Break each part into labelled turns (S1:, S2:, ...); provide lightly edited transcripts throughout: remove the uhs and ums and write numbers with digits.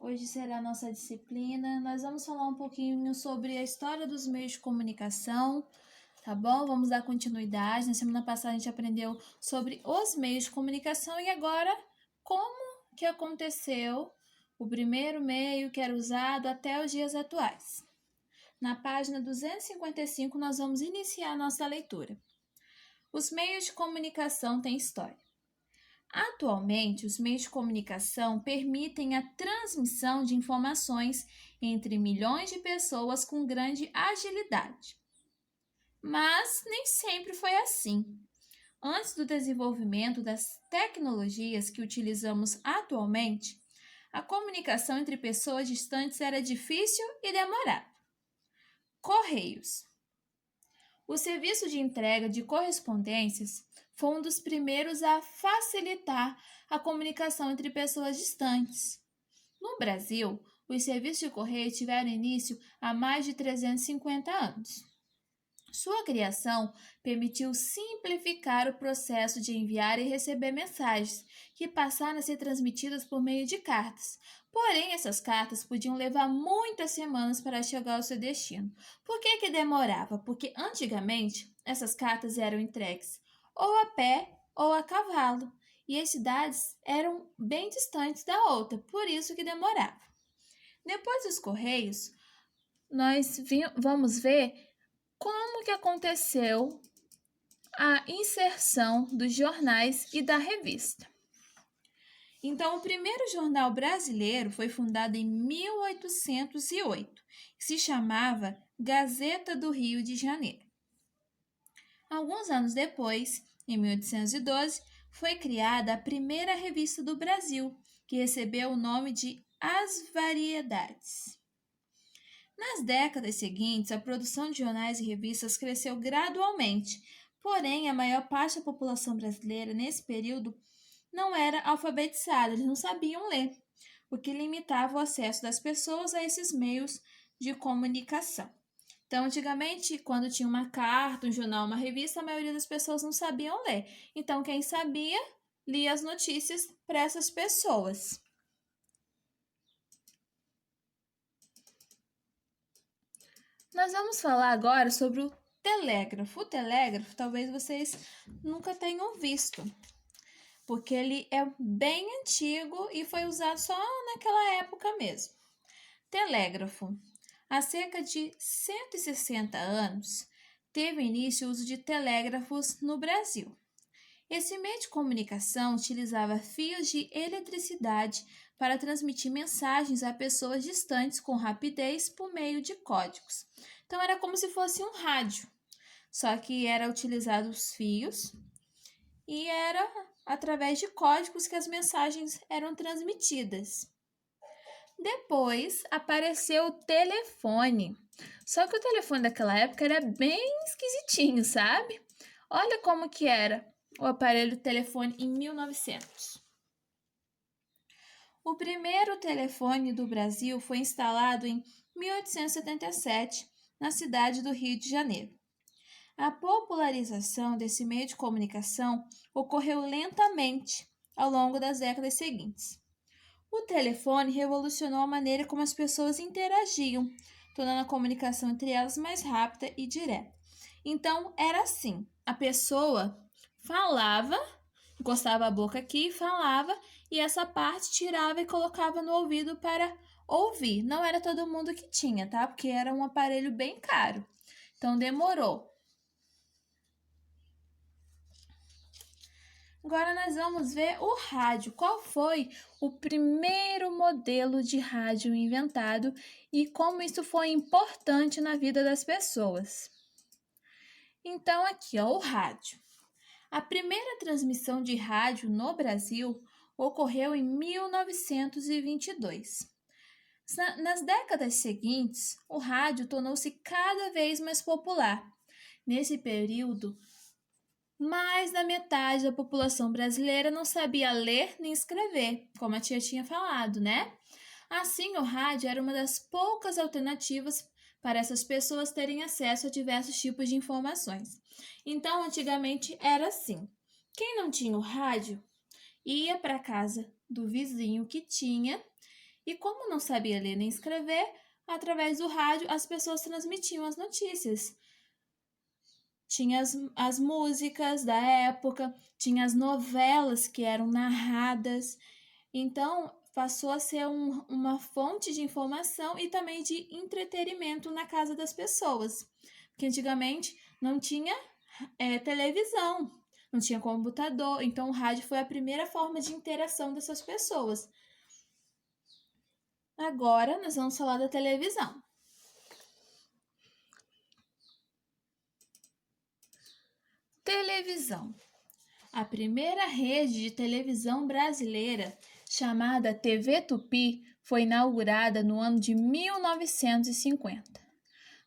S1: Hoje será a nossa disciplina. Nós vamos falar um pouquinho sobre a história dos meios de comunicação, tá bom? Vamos dar continuidade. Na semana passada a gente aprendeu sobre os meios de comunicação e agora como que aconteceu o primeiro meio que era usado até os dias atuais. Na página 255 nós vamos iniciar a nossa leitura. Os meios de comunicação têm história. Atualmente, os meios de comunicação permitem a transmissão de informações entre milhões de pessoas com grande agilidade. Mas nem sempre foi assim. Antes do desenvolvimento das tecnologias que utilizamos atualmente, a comunicação entre pessoas distantes era difícil e demorada. Correios. O serviço de entrega de correspondências foi um dos primeiros a facilitar a comunicação entre pessoas distantes. No Brasil, os serviços de correio tiveram início há mais de 350 anos. Sua criação permitiu simplificar o processo de enviar e receber mensagens, que passaram a ser transmitidas por meio de cartas. Porém, essas cartas podiam levar muitas semanas para chegar ao seu destino. Por que demorava? Porque antigamente essas cartas eram entregues ou a pé ou a cavalo, e as cidades eram bem distantes da outra, por isso que demorava. Depois dos correios, nós vamos ver como que aconteceu a inserção dos jornais e da revista. Então, o primeiro jornal brasileiro foi fundado em 1808 e se chamava Gazeta do Rio de Janeiro. Alguns anos depois, em 1812, foi criada a primeira revista do Brasil, que recebeu o nome de As Variedades. Nas décadas seguintes, a produção de jornais e revistas cresceu gradualmente, porém, a maior parte da população brasileira nesse período não era alfabetizada, eles não sabiam ler, o que limitava o acesso das pessoas a esses meios de comunicação. Então, antigamente, quando tinha uma carta, um jornal, uma revista, a maioria das pessoas não sabiam ler. Então, quem sabia, lia as notícias para essas pessoas. Nós vamos falar agora sobre o telégrafo. O telégrafo, talvez vocês nunca tenham visto, porque ele é bem antigo e foi usado só naquela época mesmo. Telégrafo. Há cerca de 160 anos, teve início o uso de telégrafos no Brasil. Esse meio de comunicação utilizava fios de eletricidade para transmitir mensagens a pessoas distantes com rapidez por meio de códigos. Então, era como se fosse um rádio, só que era utilizado os fios e era através de códigos que as mensagens eram transmitidas. Depois apareceu o telefone. Só que o telefone daquela época era bem esquisitinho, sabe? Olha como que era o aparelho telefone em 1900. O primeiro telefone do Brasil foi instalado em 1877, na cidade do Rio de Janeiro. A popularização desse meio de comunicação ocorreu lentamente ao longo das décadas seguintes. O telefone revolucionou a maneira como as pessoas interagiam, tornando a comunicação entre elas mais rápida e direta. Então, era assim, a pessoa falava, encostava a boca aqui, falava, e essa parte tirava e colocava no ouvido para ouvir. Não era todo mundo que tinha, tá? Porque era um aparelho bem caro. Então, demorou. Agora nós vamos ver o rádio. Qual foi o primeiro modelo de rádio inventado e como isso foi importante na vida das pessoas? Então, aqui, ó, o rádio. A primeira transmissão de rádio no Brasil ocorreu em 1922. Nas décadas seguintes, o rádio tornou-se cada vez mais popular. Nesse período, mais da metade da população brasileira não sabia ler nem escrever, como a tia tinha falado, né? Assim, o rádio era uma das poucas alternativas para essas pessoas terem acesso a diversos tipos de informações. Então, antigamente era assim: quem não tinha o rádio ia para a casa do vizinho que tinha E como não sabia ler nem escrever, através do rádio as pessoas transmitiam as notícias. Tinha as músicas da época, tinha as novelas que eram narradas. Então, passou a ser uma fonte de informação e também de entretenimento na casa das pessoas. Porque antigamente não tinha televisão, não tinha computador, então o rádio foi a primeira forma de interação dessas pessoas. Agora nós vamos falar da televisão. Televisão. A primeira rede de televisão brasileira, chamada TV Tupi, foi inaugurada no ano de 1950.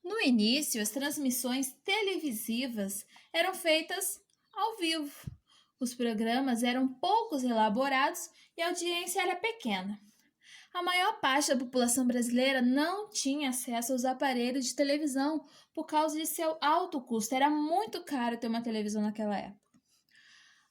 S1: No início, as transmissões televisivas eram feitas ao vivo. Os programas eram poucos elaborados e a audiência era pequena. A maior parte da população brasileira não tinha acesso aos aparelhos de televisão por causa de seu alto custo. Era muito caro ter uma televisão naquela época.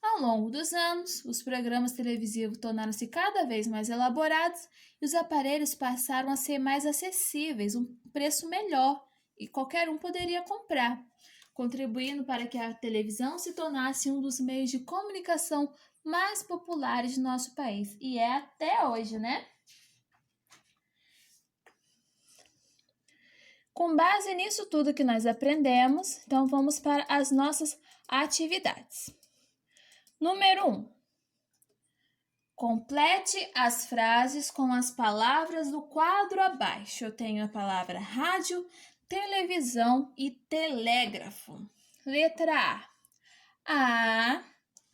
S1: Ao longo dos anos, os programas televisivos tornaram-se cada vez mais elaborados e os aparelhos passaram a ser mais acessíveis, um preço melhor, e qualquer um poderia comprar, contribuindo para que a televisão se tornasse um dos meios de comunicação mais populares do nosso país. E é até hoje, né? Com base nisso tudo que nós aprendemos, então vamos para as nossas atividades. Número 1. Complete as frases com as palavras do quadro abaixo. Eu tenho a palavra rádio, televisão e telégrafo. Letra A.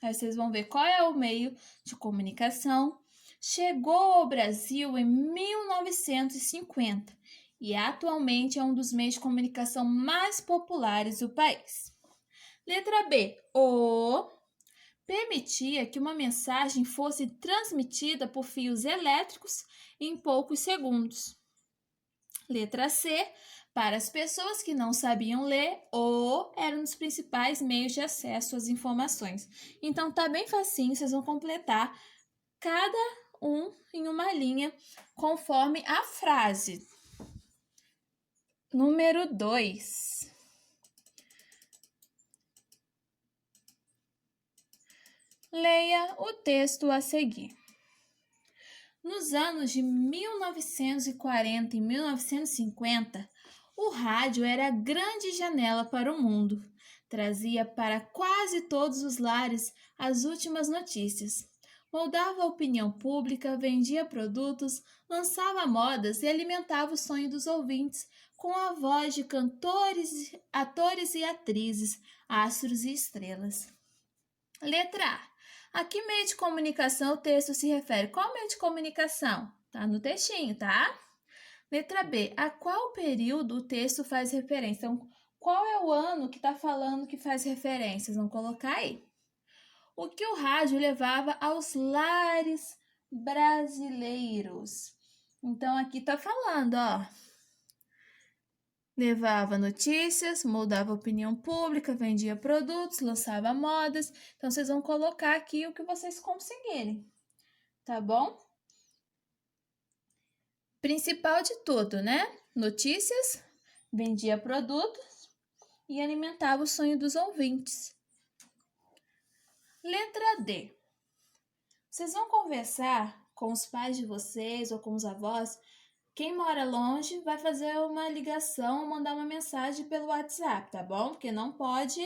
S1: Aí vocês vão ver qual é o meio de comunicação. Chegou ao Brasil em 1950 e atualmente é um dos meios de comunicação mais populares do país. Letra B. O permitia que uma mensagem fosse transmitida por fios elétricos em poucos segundos. Letra C. Para as pessoas que não sabiam ler, o era um dos principais meios de acesso às informações. Então, tá bem facinho, vocês vão completar cada um em uma linha conforme a frase. Número 2. Leia o texto a seguir. Nos anos de 1940 e 1950, o rádio era a grande janela para o mundo. Trazia para quase todos os lares as últimas notícias. Moldava a opinião pública, vendia produtos, lançava modas e alimentava o sonho dos ouvintes com a voz de cantores, atores e atrizes, astros e estrelas. Letra A. A que meio de comunicação o texto se refere? Qual meio de comunicação? Tá no textinho, tá? Letra B. A qual período o texto faz referência? Então, qual é o ano que está falando que faz referência? Vamos colocar aí. O que o rádio levava aos lares brasileiros? Então, aqui está falando, ó. Levava notícias, moldava a opinião pública, vendia produtos, lançava modas. Então, vocês vão colocar aqui o que vocês conseguirem, tá bom? Principal de tudo, né? Notícias, vendia produtos e alimentava o sonho dos ouvintes. Letra D. Vocês vão conversar com os pais de vocês ou com os avós. Quem mora longe vai fazer uma ligação ou mandar uma mensagem pelo WhatsApp, tá bom? Porque não pode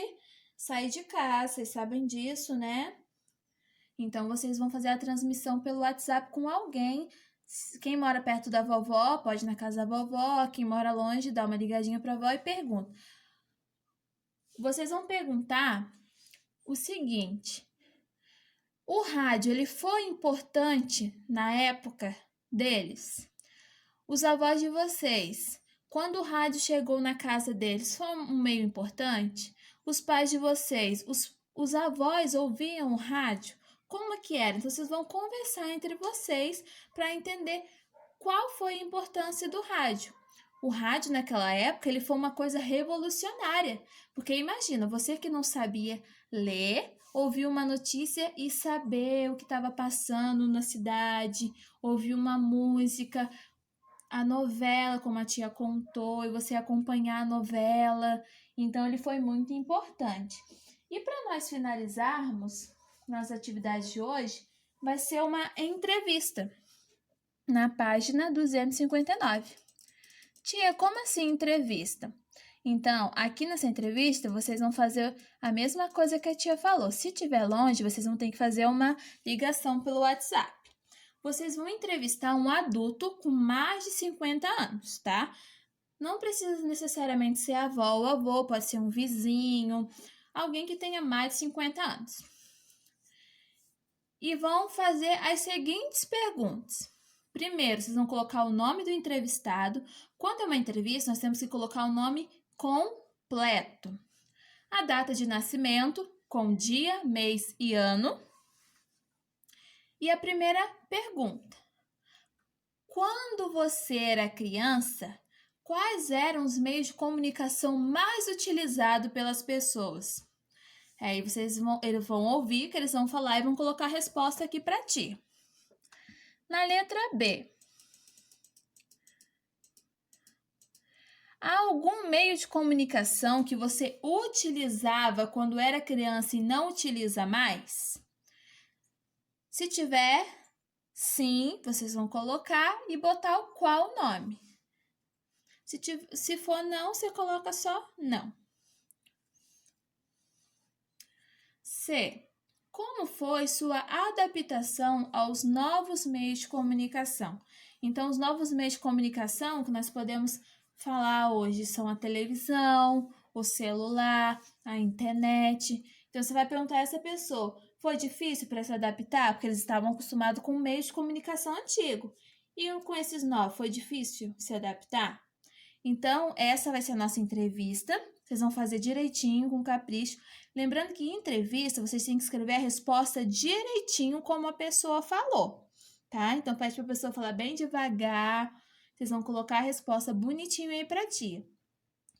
S1: sair de casa, vocês sabem disso, né? Então, vocês vão fazer a transmissão pelo WhatsApp com alguém. Quem mora perto da vovó, pode ir na casa da vovó. Quem mora longe, dá uma ligadinha para a avó e pergunta. Vocês vão perguntar o seguinte. O rádio, ele foi importante na época deles? Os avós de vocês, quando o rádio chegou na casa deles, foi um meio importante? Os pais de vocês, os avós ouviam o rádio? Como que era? Então, vocês vão conversar entre vocês para entender qual foi a importância do rádio. O rádio, naquela época, ele foi uma coisa revolucionária. Porque imagina, você que não sabia ler, ouvir uma notícia e saber o que estava passando na cidade, ouvir uma música, a novela, como a tia contou, e você acompanhar a novela. Então, ele foi muito importante. E para nós finalizarmos nossa atividade de hoje, vai ser uma entrevista na página 259. Tia, como assim entrevista? Então, aqui nessa entrevista, vocês vão fazer a mesma coisa que a tia falou. Se estiver longe, vocês vão ter que fazer uma ligação pelo WhatsApp. Vocês vão entrevistar um adulto com mais de 50 anos, tá? Não precisa necessariamente ser avó ou avô, pode ser um vizinho, alguém que tenha mais de 50 anos. E vão fazer as seguintes perguntas. Primeiro, vocês vão colocar o nome do entrevistado. Quando é uma entrevista, nós temos que colocar o nome completo. A data de nascimento, com dia, mês e ano. E a primeira pergunta. Quando você era criança, quais eram os meios de comunicação mais utilizados pelas pessoas? Aí eles vão ouvir que eles vão falar e vão colocar a resposta aqui para ti. Na letra B. Há algum meio de comunicação que você utilizava quando era criança e não utiliza mais? Se tiver, sim, vocês vão colocar e botar o qual nome. Se for não, você coloca só não. C. Como foi sua adaptação aos novos meios de comunicação? Então, os novos meios de comunicação que nós podemos falar hoje são a televisão, o celular, a internet. Então, você vai perguntar a essa pessoa, foi difícil para se adaptar? Porque eles estavam acostumados com meios de comunicação antigo. E com esses novos, foi difícil se adaptar? Então, essa vai ser a nossa entrevista. Vocês vão fazer direitinho, com capricho. Lembrando que em entrevista, vocês têm que escrever a resposta direitinho como a pessoa falou, tá? Então, pede para a pessoa falar bem devagar. Vocês vão colocar a resposta bonitinho aí para ti.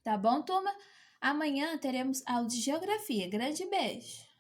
S1: Tá bom, turma? Amanhã teremos aula de geografia. Grande beijo!